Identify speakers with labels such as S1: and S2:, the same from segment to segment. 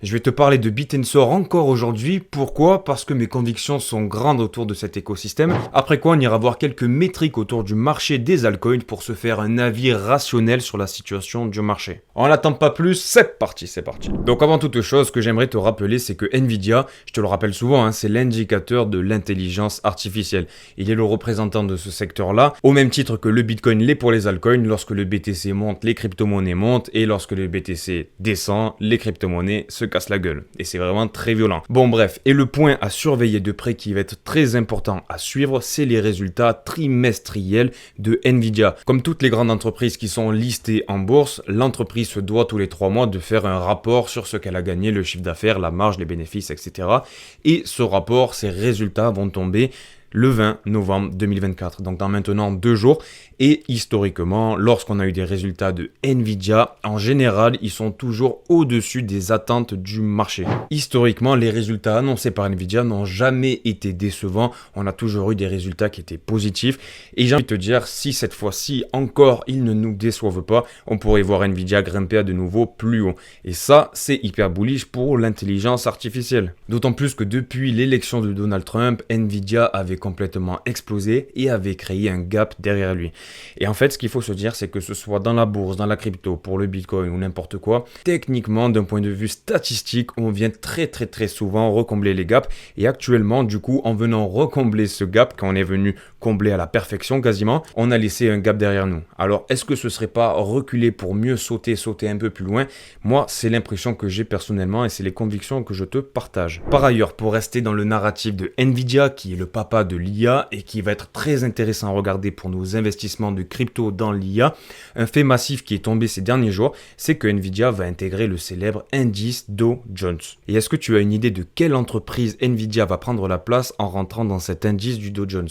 S1: Je vais te parler de Bit&Sor encore aujourd'hui. Pourquoi? Parce que mes convictions sont grandes autour de cet écosystème. Après quoi, on ira voir quelques métriques autour du marché des altcoins pour se faire un avis rationnel sur la situation du marché. On n'attend pas plus, c'est parti, c'est parti. Donc avant toute chose, ce que j'aimerais te rappeler, c'est que Nvidia, je te le rappelle souvent, c'est l'indicateur de l'intelligence artificielle. Il est le représentant de ce secteur-là, au même titre que le Bitcoin l'est pour les altcoins. Lorsque le BTC monte, les crypto-monnaies montent, et lorsque le BTC descend, les crypto-monnaies se casse la gueule. Et c'est vraiment très violent. Bon bref, et le point à surveiller de près qui va être très important à suivre, c'est les résultats trimestriels de Nvidia. Comme toutes les grandes entreprises qui sont listées en bourse, l'entreprise se doit tous les 3 mois de faire un rapport sur ce qu'elle a gagné, le chiffre d'affaires, la marge, les bénéfices, etc. Et ce rapport, ces résultats vont tomber le 20 novembre 2024, donc dans maintenant 2 jours. Et historiquement, lorsqu'on a eu des résultats de Nvidia, en général, ils sont toujours au-dessus des attentes du marché. Historiquement, les résultats annoncés par Nvidia n'ont jamais été décevants. On a toujours eu des résultats qui étaient positifs. Et j'ai envie de te dire, si cette fois-ci encore ils ne nous déçoivent pas, on pourrait voir Nvidia grimper à de nouveau plus haut. Et ça, c'est hyper bullish pour l'intelligence artificielle. D'autant plus que depuis l'élection de Donald Trump, Nvidia avait complètement explosé et avait créé un gap derrière lui. Et en fait, ce qu'il faut se dire, c'est que ce soit dans la bourse, dans la crypto, pour le Bitcoin ou n'importe quoi, techniquement, d'un point de vue statistique, on vient très souvent recombler les gaps. Et actuellement, du coup, en venant recombler ce gap, quand on est venu combler à la perfection quasiment, on a laissé un gap derrière nous. Alors, est-ce que ce serait pas reculer pour mieux sauter un peu plus loin? Moi, c'est l'impression que j'ai personnellement et c'est les convictions que je te partage. Par ailleurs, pour rester dans le narratif de Nvidia, qui est le papa de l'IA et qui va être très intéressant à regarder pour nos investissements de crypto dans l'IA, un fait massif qui est tombé ces derniers jours, c'est que Nvidia va intégrer le célèbre indice Dow Jones. Et est-ce que tu as une idée de quelle entreprise Nvidia va prendre la place en rentrant dans cet indice du Dow Jones?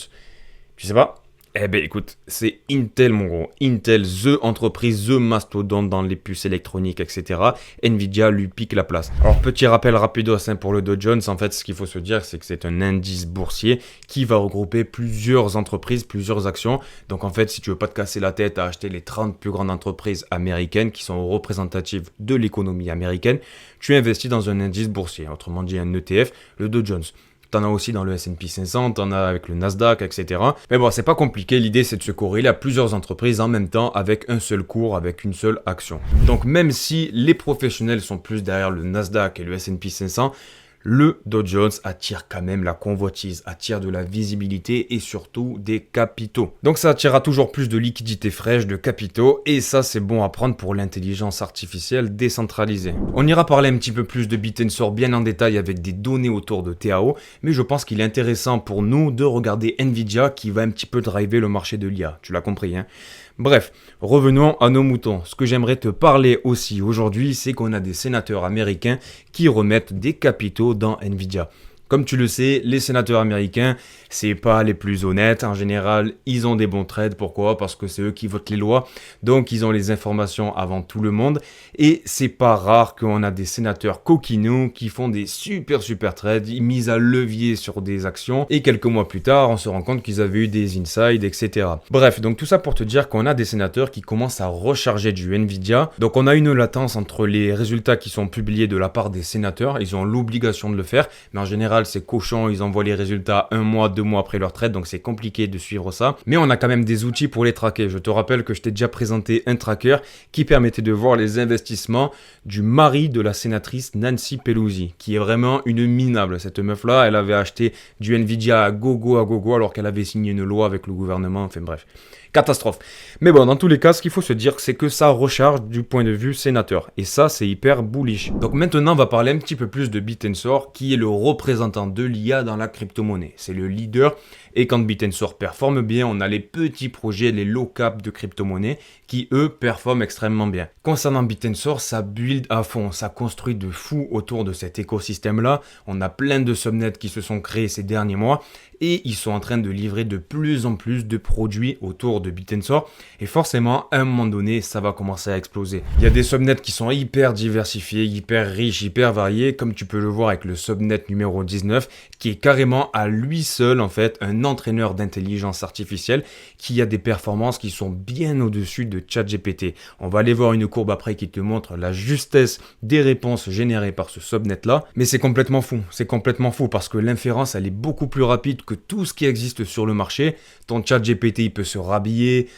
S1: Tu sais pas? Eh ben écoute, c'est Intel mon gros. Intel, the entreprise, the mastodonte dans les puces électroniques, etc. Nvidia lui pique la place. Alors petit rappel rapidos pour le Dow Jones, en fait ce qu'il faut se dire c'est que c'est un indice boursier qui va regrouper plusieurs entreprises, plusieurs actions. Donc en fait si tu veux pas te casser la tête à acheter les 30 plus grandes entreprises américaines qui sont représentatives de l'économie américaine, tu investis dans un indice boursier, autrement dit un ETF, le Dow Jones. T'en as aussi dans le S&P 500, t'en as avec le Nasdaq, etc. Mais bon, c'est pas compliqué, l'idée c'est de se corréler à plusieurs entreprises en même temps avec un seul cours, avec une seule action. Donc même si les professionnels sont plus derrière le Nasdaq et le S&P 500, le Dow Jones attire quand même la convoitise, attire de la visibilité et surtout des capitaux. Donc ça attirera toujours plus de liquidités fraîches, de capitaux, et ça c'est bon à prendre pour l'intelligence artificielle décentralisée. On ira parler un petit peu plus de Bit&Sor bien en détail avec des données autour de TAO, mais je pense qu'il est intéressant pour nous de regarder Nvidia qui va un petit peu driver le marché de l'IA, tu l'as compris hein. Bref, revenons à nos moutons. Ce que j'aimerais te parler aussi aujourd'hui, c'est qu'on a des sénateurs américains qui remettent des capitaux dans Nvidia. Comme tu le sais, les sénateurs américains, c'est pas les plus honnêtes. En général, ils ont des bons trades. Pourquoi? Parce que c'est eux qui votent les lois. Donc, ils ont les informations avant tout le monde. Et c'est pas rare qu'on a des sénateurs coquinous qui font des super trades, mis à levier sur des actions. Et quelques mois plus tard, on se rend compte qu'ils avaient eu des insides, etc. Bref, donc tout ça pour te dire qu'on a des sénateurs qui commencent à recharger du Nvidia. Donc, on a une latence entre les résultats qui sont publiés de la part des sénateurs. Ils ont l'obligation de le faire. Mais en général, c'est cochon, ils envoient les résultats 1 mois, 2 mois après leur trade, donc c'est compliqué de suivre ça. Mais on a quand même des outils pour les traquer. Je te rappelle que je t'ai déjà présenté un tracker qui permettait de voir les investissements du mari de la sénatrice Nancy Pelosi, qui est vraiment une minable. Cette meuf-là, elle avait acheté du Nvidia à gogo alors qu'elle avait signé une loi avec le gouvernement, enfin bref. Catastrophe. Mais bon, dans tous les cas, ce qu'il faut se dire, c'est que ça recharge du point de vue sénateur. Et ça, c'est hyper bullish. Donc maintenant, on va parler un petit peu plus de Bit&Sor, qui est le représentant de l'IA dans la crypto-monnaie. C'est le leader. Et quand Bit&Sor performe bien, on a les petits projets, les low cap de crypto-monnaie, qui eux performent extrêmement bien. Concernant Bit&Sor, ça build à fond, ça construit de fou autour de cet écosystème-là. On a plein de subnets qui se sont créés ces derniers mois. et ils sont en train de livrer de plus en plus de produits autour de Bitensor et forcément à un moment donné ça va commencer à exploser. Il y a des subnets qui sont hyper diversifiés, hyper riches, hyper variés, comme tu peux le voir avec le subnet numéro 19 qui est carrément à lui seul en fait un entraîneur d'intelligence artificielle qui a des performances qui sont bien au-dessus de ChatGPT. On va aller voir une courbe après qui te montre la justesse des réponses générées par ce subnet là, mais c'est complètement fou parce que l'inférence elle est beaucoup plus rapide que tout ce qui existe sur le marché. Ton ChatGPT il peut se rhabiller,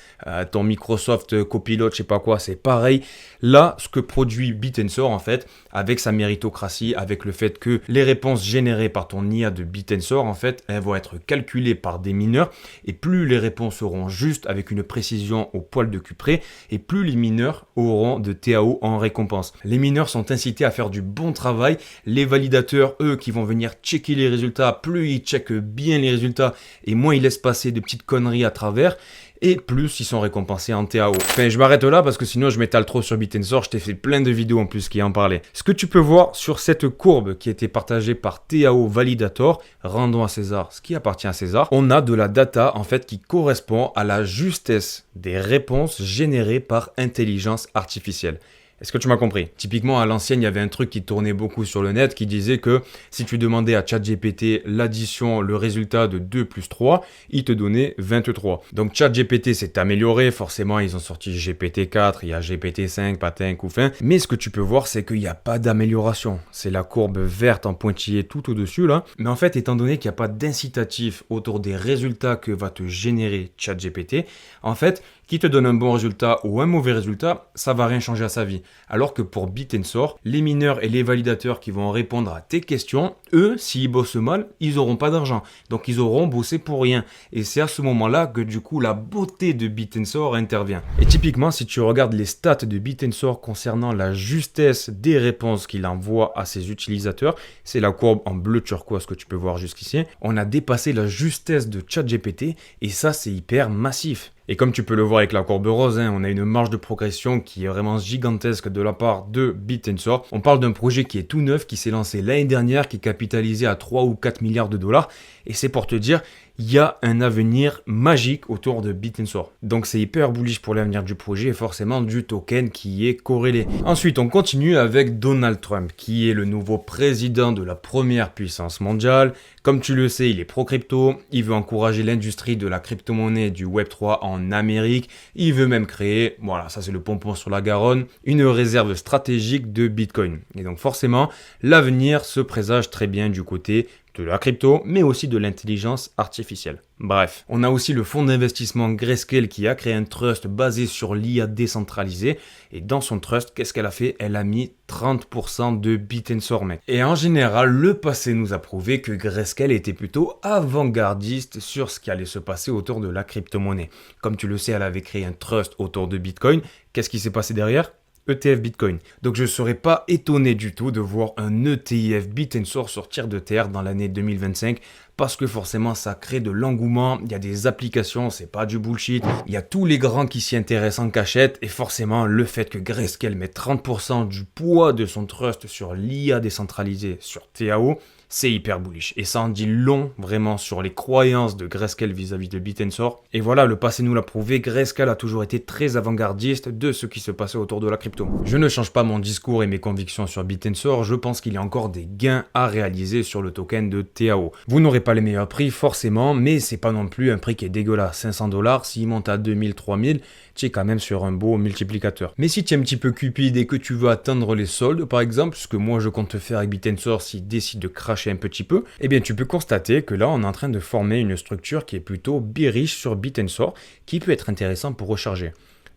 S1: ton Microsoft Copilot je sais pas quoi, c'est pareil. Là ce que produit Bitensor en fait avec sa méritocratie, avec le fait que les réponses générées par ton IA de Bitensor en fait elles vont être calculées par des mineurs et plus les réponses seront justes avec une précision au poil de cul près et plus les mineurs auront de TAO en récompense. Les mineurs sont incités à faire du bon travail, les validateurs eux qui vont venir checker les résultats, plus ils checkent bien les résultats et moins ils laissent passer de petites conneries à travers et plus ils sont récompensés en TAO. Enfin, je m'arrête là parce que sinon je m'étale trop sur Bitensor, je t'ai fait plein de vidéos en plus qui en parlaient. Ce que tu peux voir sur cette courbe qui a été partagée par TAO Validator, rendons à César ce qui appartient à César, on a de la data en fait qui correspond à la justesse des réponses générées par intelligence artificielle. Est-ce que tu m'as compris? Typiquement, à l'ancienne, il y avait un truc qui tournait beaucoup sur le net qui disait que si tu demandais à ChatGPT l'addition, le résultat de 2 plus 3, il te donnait 23. Donc ChatGPT s'est amélioré, forcément ils ont sorti GPT-4, il y a GPT-5, patin, couffin. Mais ce que tu peux voir, c'est qu'il n'y a pas d'amélioration. C'est la courbe verte en pointillé tout au-dessus là. Mais en fait, étant donné qu'il n'y a pas d'incitatif autour des résultats que va te générer ChatGPT, en fait, qui te donne un bon résultat ou un mauvais résultat, ça va rien changer à sa vie. Alors que pour Bitensor, les mineurs et les validateurs qui vont répondre à tes questions, eux, s'ils bossent mal, ils n'auront pas d'argent. Donc ils auront bossé pour rien. Et c'est à ce moment-là que du coup la beauté de Bitensor intervient. Et typiquement, si tu regardes les stats de Bitensor concernant la justesse des réponses qu'il envoie à ses utilisateurs, c'est la courbe en bleu turquoise que tu peux voir jusqu'ici, on a dépassé la justesse de ChatGPT et ça c'est hyper massif. Et comme tu peux le voir avec la courbe rose, on a une marge de progression qui est vraiment gigantesque de la part de Bitensor. On parle d'un projet qui est tout neuf, qui s'est lancé l'année dernière, qui est capitalisé à 3 ou 4 milliards de dollars. Et c'est pour te dire, il y a un avenir magique autour de Bitensor. Donc c'est hyper bullish pour l'avenir du projet et forcément du token qui est corrélé. Ensuite, on continue avec Donald Trump, qui est le nouveau président de la première puissance mondiale. Comme tu le sais, il est pro-crypto, il veut encourager l'industrie de la crypto-monnaie du Web3 en Amérique. Il veut même créer, voilà, ça c'est le pompon sur la Garonne, une réserve stratégique de Bitcoin. Et donc forcément, l'avenir se présage très bien du côté de la crypto, mais aussi de l'intelligence artificielle. Bref, on a aussi le fonds d'investissement Grayscale qui a créé un trust basé sur l'IA décentralisée. Et dans son trust, qu'est-ce qu'elle a fait? Elle a mis 30% de Bitensor, mec. Et en général, le passé nous a prouvé que Grayscale était plutôt avant-gardiste sur ce qui allait se passer autour de la crypto-monnaie. Comme tu le sais, elle avait créé un trust autour de Bitcoin. Qu'est-ce qui s'est passé derrière? ETF Bitcoin. Donc je ne serais pas étonné du tout de voir un ETF Bitensor sortir de terre dans l'année 2025 parce que forcément ça crée de l'engouement, il y a des applications, c'est pas du bullshit, il y a tous les grands qui s'y intéressent en cachette et forcément le fait que Grayscale met 30% du poids de son trust sur l'IA décentralisée sur TAO, c'est hyper bullish. Et ça en dit long vraiment sur les croyances de Grayscale vis-à-vis de Bitensor. Et voilà, le passé nous l'a prouvé, Grayscale a toujours été très avant-gardiste de ce qui se passait autour de la crypto. Je ne change pas mon discours et mes convictions sur Bitensor, je pense qu'il y a encore des gains à réaliser sur le token de TAO. Vous n'aurez pas les meilleurs prix forcément, mais c'est pas non plus un prix qui est dégueulasse. 500 $, s'il monte à 2000, 3000, tu es quand même sur un beau multiplicateur. Mais si tu es un petit peu cupide et que tu veux atteindre les soldes par exemple, ce que moi je compte faire avec Bitensor s'il décide de cracher un petit peu, eh bien tu peux constater que là on est en train de former une structure qui est plutôt bearish sur Bitensor, qui peut être intéressant pour recharger.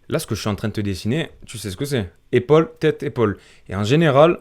S1: Là ce que je suis en train de te dessiner, tu sais ce que c'est. Épaule, tête, épaule. Et en général,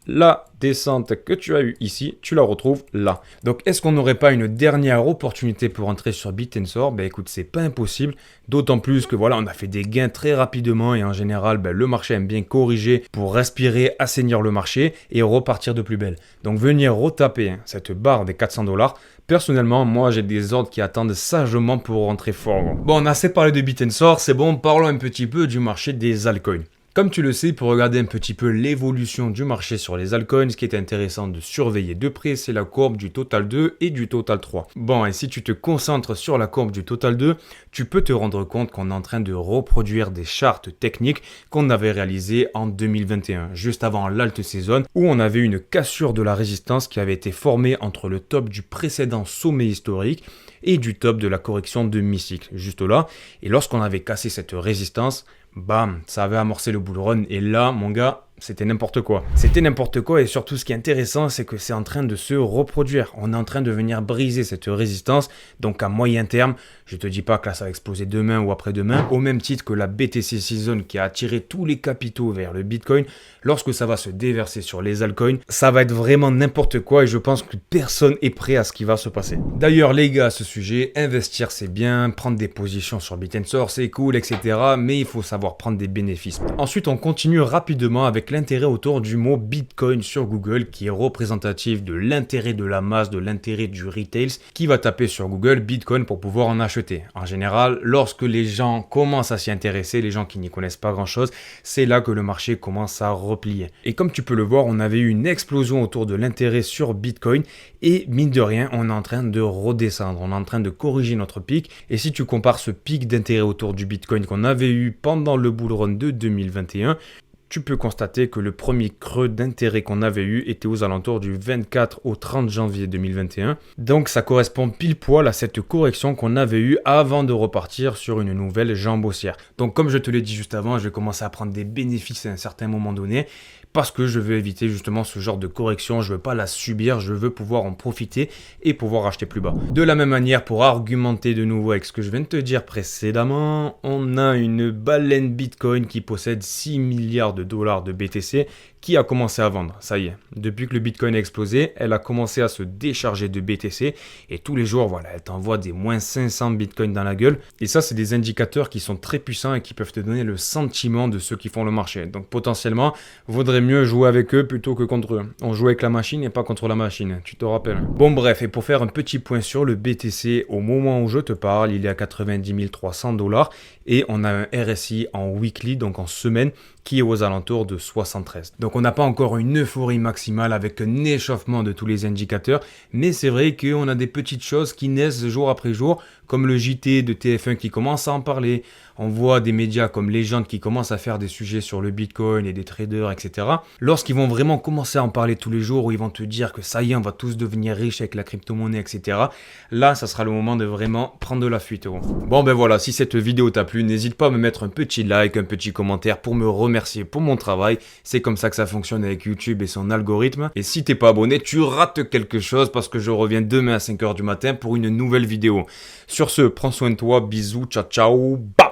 S1: la descente que tu as eue ici, tu la retrouves là. Donc est-ce qu'on n'aurait pas une dernière opportunité pour entrer sur Bitensor? Ben écoute, c'est pas impossible, d'autant plus que voilà, on a fait des gains très rapidement et en général, ben, le marché aime bien corriger pour respirer, assainir le marché et repartir de plus belle. Donc venir retaper cette barre des 400 $, personnellement, moi j'ai des ordres qui attendent sagement pour rentrer fort. Bon, on a assez parlé de Bitensor, c'est bon, parlons un petit peu du marché des altcoins. Comme tu le sais, pour regarder un petit peu l'évolution du marché sur les altcoins, ce qui est intéressant de surveiller de près, c'est la courbe du Total 2 et du Total 3. Bon, et si tu te concentres sur la courbe du Total 2, tu peux te rendre compte qu'on est en train de reproduire des charts techniques qu'on avait réalisées en 2021, juste avant l'alt saison, où on avait une cassure de la résistance qui avait été formée entre le top du précédent sommet historique et du top de la correction de mi-cycle, juste là. Et lorsqu'on avait cassé cette résistance, bam, ça avait amorcé le bull run. Et là, mon gars, c'était n'importe quoi. C'était n'importe quoi et surtout ce qui est intéressant, c'est que c'est en train de se reproduire. On est en train de venir briser cette résistance. Donc à moyen terme, je te dis pas que là ça va exploser demain ou après-demain. Au même titre que la BTC Season qui a attiré tous les capitaux vers le Bitcoin, lorsque ça va se déverser sur les altcoins, ça va être vraiment n'importe quoi et je pense que personne est prêt à ce qui va se passer. D'ailleurs les gars, à ce sujet, investir c'est bien, prendre des positions sur BitTensor c'est cool, etc. Mais il faut savoir prendre des bénéfices. Ensuite, on continue rapidement avec l'intérêt autour du mot Bitcoin sur Google qui est représentatif de l'intérêt de la masse, de l'intérêt du retail qui va taper sur Google Bitcoin pour pouvoir en acheter. En général, lorsque les gens commencent à s'y intéresser, les gens qui n'y connaissent pas grand chose, c'est là que le marché commence à replier. Et comme tu peux le voir, on avait eu une explosion autour de l'intérêt sur Bitcoin et mine de rien, on est en train de redescendre, on est en train de corriger notre pic. Et si tu compares ce pic d'intérêt autour du Bitcoin qu'on avait eu pendant le bull run de 2021, tu peux constater que le premier creux d'intérêt qu'on avait eu était aux alentours du 24 au 30 janvier 2021. Donc ça correspond pile poil à cette correction qu'on avait eue avant de repartir sur une nouvelle jambe haussière. Donc comme je te l'ai dit juste avant, je vais commencer à prendre des bénéfices à un certain moment donné parce que je veux éviter justement ce genre de correction, je veux pas la subir, je veux pouvoir en profiter et pouvoir acheter plus bas. De la même manière, pour argumenter de nouveau avec ce que je viens de te dire précédemment, on a une baleine Bitcoin qui possède 6 milliards de dollars de BTC qui a commencé à vendre. Ça y est, depuis que le Bitcoin a explosé, elle a commencé à se décharger de BTC et tous les jours, voilà, elle t'envoie des moins 500 Bitcoin dans la gueule. Et ça, c'est des indicateurs qui sont très puissants et qui peuvent te donner le sentiment de ceux qui font le marché. Donc potentiellement, vaudrait mieux jouer avec eux plutôt que contre eux. On joue avec la machine et pas contre la machine, tu te rappelles. Bon bref, et pour faire un petit point sur le BTC, au moment où je te parle, il est à 90 300 dollars et on a un RSI en weekly, donc en semaine, qui est aux alentours de 73. Donc on n'a pas encore une euphorie maximale avec un échauffement de tous les indicateurs, mais c'est vrai qu'on a des petites choses qui naissent jour après jour, comme le JT de TF1 qui commence à en parler. On voit des médias comme Legend qui commencent à faire des sujets sur le Bitcoin et des traders, etc. Lorsqu'ils vont vraiment commencer à en parler tous les jours, où ils vont te dire que ça y est, on va tous devenir riches avec la crypto-monnaie, etc. Là, ça sera le moment de vraiment prendre de la fuite. Bon ben voilà, si cette vidéo t'a plu, n'hésite pas à me mettre un petit like, un petit commentaire pour me remercier pour mon travail. C'est comme ça que ça fonctionne avec YouTube et son algorithme. Et si t'es pas abonné, tu rates quelque chose parce que je reviens demain à 5h du matin pour une nouvelle vidéo. Sur ce, prends soin de toi, bisous, ciao ciao, bam!